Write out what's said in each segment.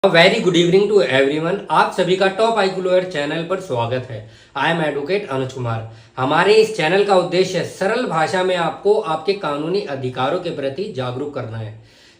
Very good evening to everyone. आप सभी का टॉप आईक्यू लॉयर चैनल पर स्वागत है। I am advocate Anuj Kumar. हमारे इस चैनल का उद्देश्य सरल भाषा में आपको आपके कानूनी अधिकारों के प्रति जागरूक करना है।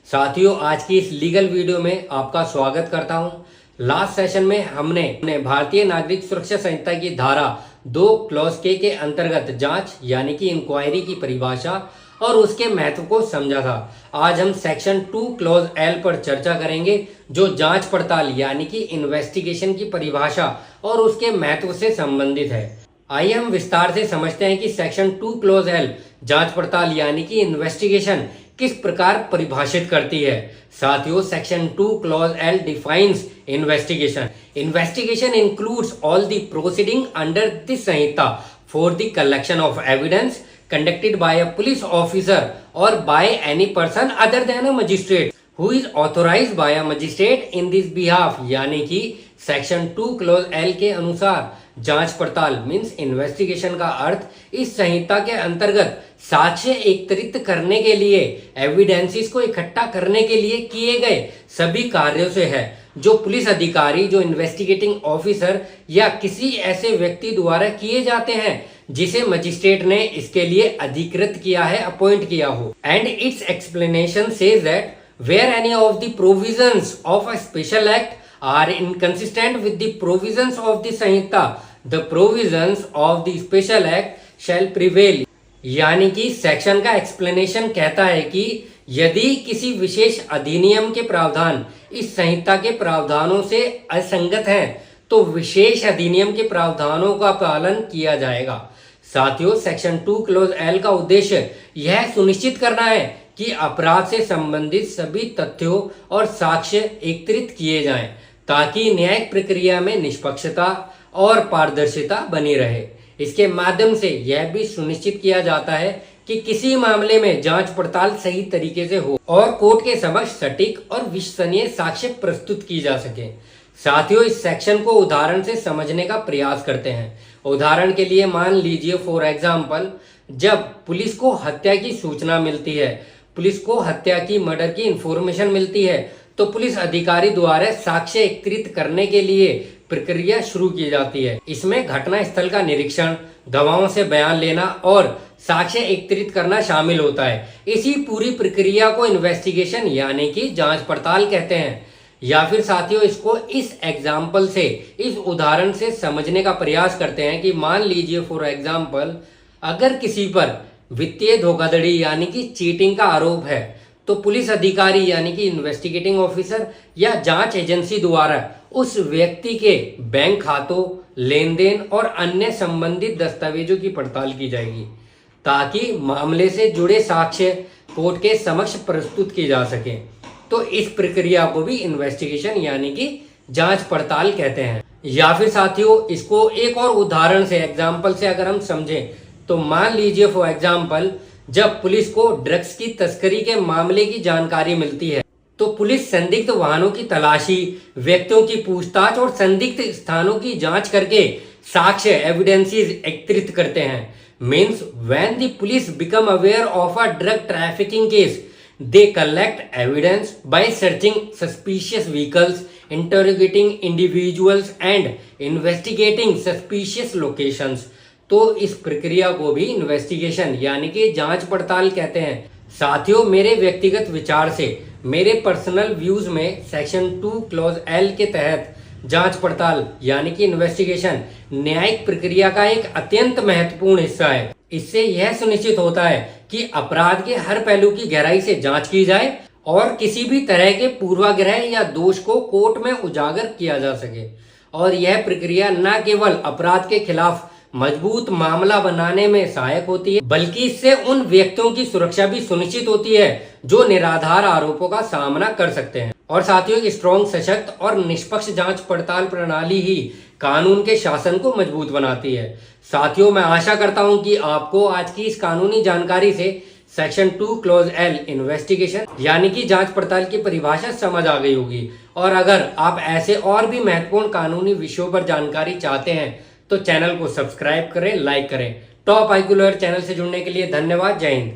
साथियों, आज की इस लीगल वीडियो में आपका स्वागत करता हूं। लास्ट सेशन में हमने भारतीय नागरिक सुरक्षा संहिता की धारा 2 क्लॉज के अंतर्गत जांच यानी कि इंक्वायरी की परिभाषा और उसके महत्व को समझा था। आज हम सेक्शन 2 क्लॉज एल पर चर्चा करेंगे, जो जांच पड़ताल यानी कि इन्वेस्टिगेशन की परिभाषा और उसके महत्व से संबंधित है। आइए हम विस्तार से समझते हैं कि सेक्शन 2 क्लॉज एल जांच पड़ताल यानी कि इन्वेस्टिगेशन किस प्रकार परिभाषित करती है। साथियों, section 2 clause L defines investigation. Investigation includes all the proceeding under this Samhita for the collection of evidence conducted by a police officer or by any person other than a magistrate who is authorized by a magistrate in this behalf। यानी कि section 2 clause L के अनुसार जांच पड़ताल means investigation का अर्थ इस संहिता के अंतर्गत साक्ष्य एकत्रित करने के लिए, एविडेंसेस को इकट्ठा करने के लिए किए गए सभी कार्यों से है, जो पुलिस अधिकारी, जो इन्वेस्टिगेटिंग ऑफिसर या किसी ऐसे व्यक्ति द्वारा किए जाते हैं जिसे मजिस्ट्रेट ने इसके लिए अधिकृत किया है, अपॉइंट किया हो। And its explanation says that where any of the provisions of a special act are inconsistent with the provisions of the Sanhita, the provisions of the special act shall prevail. यानी कि सेक्शन का explanation कहता है कि यदि किसी विशेष अधिनियम के प्रावधान इस संहिता के प्रावधानों से असंगत हैं, तो विशेष अधिनियम के प्रावधानों का पालन किया जाएगा। साथियों, सेक्शन 2 क्लॉज एल का उद्देश्य यह सुनिश्चित करना है कि अपराध से संबंधित सभी तथ्यों और साक्ष्य एकत्रित किए जाएं, ताकि न्यायिक प्रक्रिया में निष्पक्षता और पारदर्शिता बनी रहे। इसके माध्यम से यह भी सुनिश्चित किया जाता है कि किसी मामले में जांच पड़ताल सही तरीके से हो और कोर्ट के समक्ष सटीक और विश्वसनीय साक्ष्य प्रस्तुत की जा सके। साथियों, इस सेक्शन को उदाहरण से समझने का प्रयास करते हैं। उदाहरण के लिए मान लीजिए फॉर एग्जाम्पल, जब पुलिस को हत्या की सूचना मिलती है, पुलिस को हत्या की, मर्डर की इंफॉर्मेशन मिलती है, तो पुलिस अधिकारी द्वारा साक्ष्य एकत्रित करने के लिए प्रक्रिया शुरू की जाती है। इसमें घटना स्थल का निरीक्षण, गवाहों से बयान लेना और साक्ष्य एकत्रित करना शामिल होता है। इसी पूरी प्रक्रिया को इन्वेस्टिगेशन यानी कि जांच पड़ताल कहते हैं। या फिर साथियों, इसको इस एग्जाम्पल से, इस उदाहरण से समझने का प्रयास करते हैं कि मान लीजिए फॉर एग्जाम्पल, अगर किसी पर वित्तीय धोखाधड़ी यानी कि चीटिंग का आरोप है, तो पुलिस अधिकारी यानी कि इन्वेस्टिगेटिंग ऑफिसर या जांच एजेंसी द्वारा उस व्यक्ति के बैंक खातों, लेन देन और अन्य संबंधित दस्तावेजों की पड़ताल की जाएगी, ताकि मामले से जुड़े साक्ष्य कोर्ट के समक्ष प्रस्तुत किए जा सके। तो इस प्रक्रिया को भी इन्वेस्टिगेशन यानी कि जांच पड़ताल कहते हैं। या फिर साथियों, इसको एक और उदाहरण से, एग्जाम्पल से अगर हम समझें, तो मान लीजिए फॉर एग्जाम्पल, जब पुलिस को ड्रग्स की तस्करी के मामले की जानकारी मिलती है, तो पुलिस संदिग्ध वाहनों की तलाशी, व्यक्तियों की पूछताछ और संदिग्ध स्थानों की जांच करके साक्ष्य एविडेंसेस एकत्रित करते हैं। Means when the police become aware of a drug trafficking case, they collect evidence by searching suspicious vehicles, interrogating individuals and investigating suspicious locations। तो इस प्रक्रिया को भी इन्वेस्टिगेशन यानी कि जांच पड़ताल कहते हैं। साथियों, मेरे व्यक्तिगत विचार से, मेरे पर्सनल व्यूज में सेक्शन 2 क्लॉज एल के तहत जांच पड़ताल यानी कि इन्वेस्टिगेशन न्यायिक प्रक्रिया का एक अत्यंत महत्वपूर्ण हिस्सा है। इससे यह सुनिश्चित होता है कि अपराध के हर पहलू की गहराई से जांच की जाए और किसी भी तरह के पूर्वाग्रह या दोष को कोर्ट में उजागर किया जा सके। और यह प्रक्रिया न केवल अपराध के खिलाफ मजबूत मामला बनाने में सहायक होती है, बल्कि इससे उन व्यक्तियों की सुरक्षा भी सुनिश्चित होती है जो निराधार आरोपों का सामना कर सकते हैं। और साथियों, एक स्ट्रॉन्ग, सशक्त और निष्पक्ष जांच पड़ताल प्रणाली ही कानून के शासन को मजबूत बनाती है। साथियों, मैं आशा करता हूं कि आपको आज की इस कानूनी जानकारी से सेक्शन 2 क्लॉज एल इन्वेस्टिगेशन यानी कि जांच पड़ताल की परिभाषा समझ आ गई होगी। और अगर आप ऐसे और भी महत्वपूर्ण कानूनी विषयों पर जानकारी चाहते हैं, तो चैनल को सब्सक्राइब करें, लाइक करें। टॉप आईक्यू लॉयर चैनल से जुड़ने के लिए धन्यवाद। जय हिंद।